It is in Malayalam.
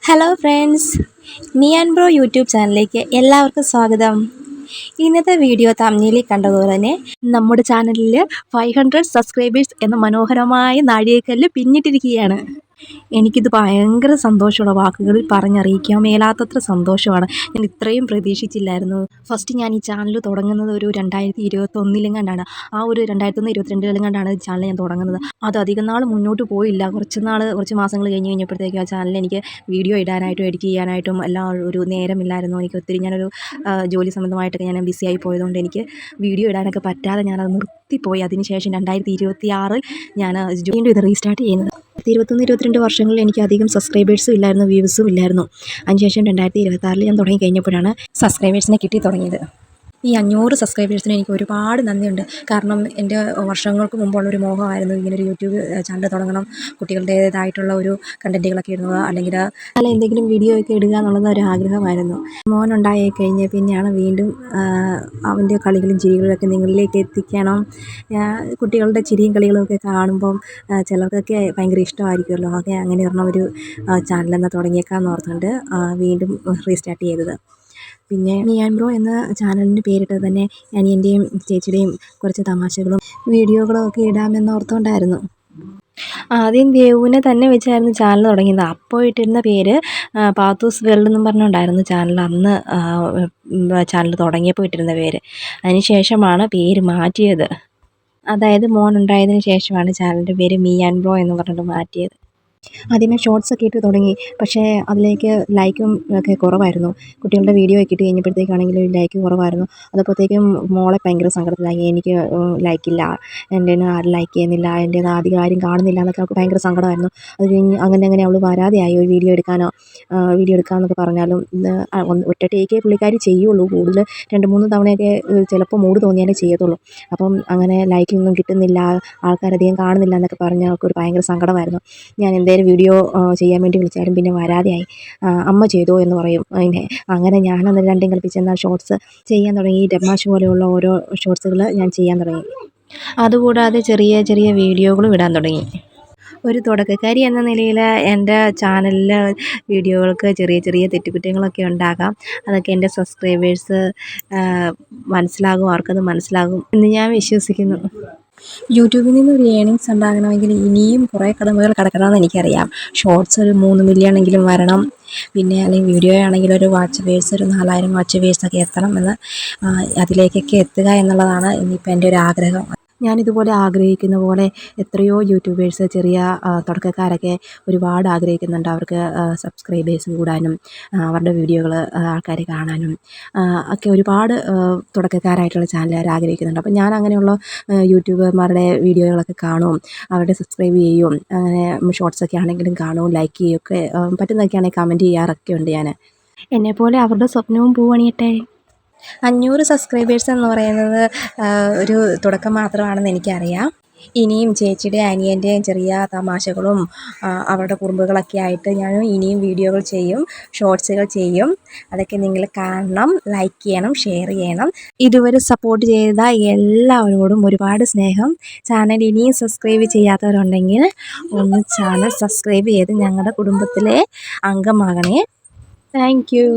Hello friends, me and bro YouTube ചാനലിലേക്ക് എല്ലാവർക്കും സ്വാഗതം. ഇന്നത്തെ വീഡിയോ തമ്മിലിൽ കണ്ടതുപോലെ തന്നെ നമ്മുടെ ചാനലിൽ 500 സബ്സ്ക്രൈബേഴ്സ് എന്ന മനോഹരമായ നാഴികക്കല്ല് പിന്നിട്ടിരിക്കുകയാണ്. എനിക്കിത് ഭയങ്കര സന്തോഷമുള്ള വാക്കുകളിൽ പറഞ്ഞറിയിക്കാൻ മേലാത്തത്ര സന്തോഷമാണ്. ഞാൻ ഇത്രയും പ്രതീക്ഷിച്ചില്ലായിരുന്നു. ഫസ്റ്റ് ഞാൻ ഈ ചാനൽ തുടങ്ങുന്നത് ഒരു 2021 ആ ഒരു 2021-22 ചാനൽ ഞാൻ തുടങ്ങുന്നത്. അത് അധികം നാൾ മുന്നോട്ട് പോയില്ല. കുറച്ച് മാസങ്ങൾ കഴിഞ്ഞപ്പോഴത്തേക്കും ആ ചാനൽ എനിക്ക് വീഡിയോ ഇടാനായിട്ടും എഡിറ്റ് ചെയ്യാനായിട്ടും എല്ലാം ഒരു നേരമില്ലായിരുന്നു. എനിക്ക് ഒത്തിരി ഞാനൊരു ജോലി സംബന്ധമായിട്ടൊക്കെ ഞാൻ ബിസിയായി പോയതുകൊണ്ട് എനിക്ക് വീഡിയോ ഇടാനൊക്കെ പറ്റാതെ ഞാനത് നിർത്തിപ്പോയി. അതിനുശേഷം 2026 ഞാൻ വീണ്ടും ഇത് റീസ്റ്റാർട്ട് ചെയ്യുന്നത്. 2021-22 വർഷങ്ങളിൽ എനിക്ക് അധികം സബ്സ്ക്രൈബേഴ്സും ഇല്ലായിരുന്നു, വ്യൂസും ഇല്ലായിരുന്നു. അതിനുശേഷം 2026 ഞാൻ തുടങ്ങി കഴിഞ്ഞപ്പോഴാണ് സബ്സ്ക്രൈബേഴ്സിനെ കിട്ടി തുടങ്ങിയത്. ഈ 500 സബ്സ്ക്രൈബേഴ്സിന് എനിക്ക് ഒരുപാട് നന്ദിയുണ്ട്. കാരണം എൻ്റെ വർഷങ്ങൾക്ക് മുമ്പുള്ളൊരു മോഹമായിരുന്നു ഇങ്ങനൊരു യൂട്യൂബ് ചാനൽ തുടങ്ങണം, കുട്ടികളുടേതായിട്ടുള്ള ഒരു കണ്ടൻറ്റുകളൊക്കെ ഇടുക, അല്ലെങ്കിൽ നല്ല എന്തെങ്കിലും വീഡിയോ ഒക്കെ ഇടുക എന്നുള്ളത് ഒരു ആഗ്രഹമായിരുന്നു. മോനുണ്ടായി കഴിഞ്ഞ് പിന്നെയാണ് വീണ്ടും അവൻ്റെ കളികളും ചിരികളൊക്കെ നിങ്ങളിലേക്ക് എത്തിക്കണം. കുട്ടികളുടെ ചിരിയും കളികളും ഒക്കെ കാണുമ്പം ചിലർക്കൊക്കെ ഭയങ്കര ഇഷ്ടമായിരിക്കുമല്ലോ. അങ്ങനെ ഒരു ചാനലെന്ന് തുടങ്ങിയേക്കാമെന്ന് ഓർത്തുകൊണ്ട് വീണ്ടും റീസ്റ്റാർട്ട് ചെയ്തത്. പിന്നെ മീ ആൻഡ് ബ്രോ എന്ന ചാനലിന് പേരിട്ടത് തന്നെ അനിയൻ്റെയും ചേച്ചിയുടെയും കുറച്ച് തമാശകളും വീഡിയോകളും ഒക്കെ ഇടാമെന്ന് ഓർത്തുകൊണ്ടായിരുന്നു. ആദ്യം ദേവുവിനെ തന്നെ വെച്ചായിരുന്നു ചാനൽ തുടങ്ങിയത്. അപ്പോൾ ഇട്ടിരുന്ന പേര് പാത്തൂസ് വേൾഡ് എന്നും പറഞ്ഞുകൊണ്ടായിരുന്നു ചാനൽ അന്ന് ചാനൽ തുടങ്ങിയപ്പോൾ ഇട്ടിരുന്ന പേര്. അതിന് ശേഷമാണ് പേര് മാറ്റിയത്. അതായത് മോനുണ്ടായതിന് ശേഷമാണ് ചാനലിൻ്റെ പേര് മീ ആൻഡ് ബ്രോ എന്ന് പറഞ്ഞിട്ട് മാറ്റിയത്. ആദ്യമേ ഷോർട്സൊക്കെ ഇട്ട് തുടങ്ങി. പക്ഷേ അതിലേക്ക് ലൈക്കും ഒക്കെ കുറവായിരുന്നു. കുട്ടികളുടെ വീഡിയോ ഒക്കെ ഇട്ട് കഴിഞ്ഞപ്പോഴത്തേക്കാണെങ്കിൽ ലൈക്ക് കുറവായിരുന്നു. അതപ്പോഴത്തേക്കും മോളെ ഭയങ്കര സങ്കടത്തിലായി. എനിക്ക് ലൈക്കില്ല, എൻ്റെന്ന് ആരും ലൈക്ക് ചെയ്യുന്നില്ല, എൻ്റേത് അധികം ആരും കാണുന്നില്ല എന്നൊക്കെ അവൾക്ക് ഭയങ്കര സങ്കടമായിരുന്നു. അത് കഴിഞ്ഞ് അങ്ങനെ അവൾ വരാതെയായി. ഒരു വീഡിയോ എടുക്കാമെന്നൊക്കെ പറഞ്ഞാലും ഒറ്റ ടേക്കേ പുള്ളിക്കാരി ചെയ്യുള്ളൂ. കൂടുതൽ 2-3 തവണയൊക്കെ ചിലപ്പോൾ മൂഡ് തോന്നിയാലേ ചെയ്യത്തുള്ളൂ. അപ്പം അങ്ങനെ ലൈക്കൊന്നും കിട്ടുന്നില്ല, ആൾക്കാരധികം കാണുന്നില്ല എന്നൊക്കെ പറഞ്ഞ് അവൾക്കൊരു ഭയങ്കര സങ്കടമായിരുന്നു. ഞാൻ എന്തേലും വീഡിയോ ചെയ്യാൻ വേണ്ടി വിളിച്ചാലും പിന്നെ വരാതെയായി. അമ്മ ചെയ്തോ എന്ന് പറയും. അങ്ങനെ ഞാനന്ന് രണ്ടും കൽപ്പിച്ചെന്നാൽ ഷോർട്സ് ചെയ്യാൻ തുടങ്ങി. ഡമാഷ് പോലെയുള്ള ഓരോ ഷോർട്സുകൾ ഞാൻ ചെയ്യാൻ തുടങ്ങി. അതുകൂടാതെ ചെറിയ ചെറിയ വീഡിയോകളും ഇടാൻ തുടങ്ങി. ഒരു തുടക്കക്കാരി എന്ന നിലയിൽ എൻ്റെ ചാനലിൽ വീഡിയോകൾക്ക് ചെറിയ ചെറിയ തെറ്റുകുറ്റങ്ങളൊക്കെ ഉണ്ടാകാം. അതൊക്കെ എൻ്റെ സബ്സ്ക്രൈബേഴ്സ് മനസ്സിലാകും, അവർക്കത് മനസ്സിലാകും എന്ന് ഞാൻ വിശ്വസിക്കുന്നു. യൂട്യൂബിൽ നിന്ന് ഒരു ഏണിങ്സ് ഉണ്ടാകണമെങ്കിൽ ഇനിയും കുറേ കടമ്പകൾ കടക്കണമെന്ന് എനിക്കറിയാം. ഷോർട്സ് ഒരു 3 മില്യണെങ്കിലും വരണം. പിന്നെ അല്ലെങ്കിൽ വീഡിയോ ആണെങ്കിൽ ഒരു 4000 വാച്ച് വേഴ്സൊക്കെ എത്തണം എന്ന്, അതിലേക്കൊക്കെ എത്തുക എന്നുള്ളതാണ് ഇനിയിപ്പോൾ എൻ്റെ ഒരു ആഗ്രഹം. ഞാനിതുപോലെ ആഗ്രഹിക്കുന്ന പോലെ എത്രയോ യൂട്യൂബേഴ്സ് ചെറിയ തുടക്കക്കാരൊക്കെ ഒരുപാട് ആഗ്രഹിക്കുന്നുണ്ട്. അവർക്ക് സബ്സ്ക്രൈബേഴ്സ് കൂടാനും അവരുടെ വീഡിയോകൾ ആൾക്കാർ കാണാനും ഒക്കെ ഒരുപാട് തുടക്കക്കാരായിട്ടുള്ള ചാനലുകാർ ആഗ്രഹിക്കുന്നുണ്ട്. അപ്പോൾ ഞാൻ അങ്ങനെയുള്ള യൂട്യൂബർമാരുടെ വീഡിയോകളൊക്കെ കാണും, അവരുടെ സബ്സ്ക്രൈബ് ചെയ്യും, അങ്ങനെ ഷോർട്സൊക്കെ ആണെങ്കിലും കാണും, ലൈക്ക് ചെയ്യുകയൊക്കെ പറ്റുന്നതൊക്കെയാണെങ്കിൽ കമൻറ്റ് ചെയ്യാറൊക്കെ ഉണ്ട്. ഞാൻ എന്നെപ്പോലെ അവരുടെ സ്വപ്നവും പൂവണിയട്ടെ. 500 സബ്സ്ക്രൈബേഴ്സ് എന്ന് പറയുന്നത് ഒരു തുടക്കം മാത്രമാണെന്ന് എനിക്കറിയാം. ഇനിയും ചേച്ചിയുടെയും അനിയൻ്റെയും ചെറിയ തമാശകളും അവരുടെ കുറുമ്പുകളൊക്കെ ആയിട്ട് ഞാൻ ഇനിയും വീഡിയോകൾ ചെയ്യും, ഷോർട്സുകൾ ചെയ്യും. അതൊക്കെ നിങ്ങൾ കാണണം, ലൈക്ക് ചെയ്യണം, ഷെയർ ചെയ്യണം. ഇതുവരെ സപ്പോർട്ട് ചെയ്ത എല്ലാവരോടും ഒരുപാട് സ്നേഹം. ചാനൽ ഇനിയും സബ്സ്ക്രൈബ് ചെയ്യാത്തവരുണ്ടെങ്കിൽ ഒന്ന് ചാനൽ സബ്സ്ക്രൈബ് ചെയ്ത് ഞങ്ങളുടെ കുടുംബത്തിലെ അംഗമാകണേ. Thank you.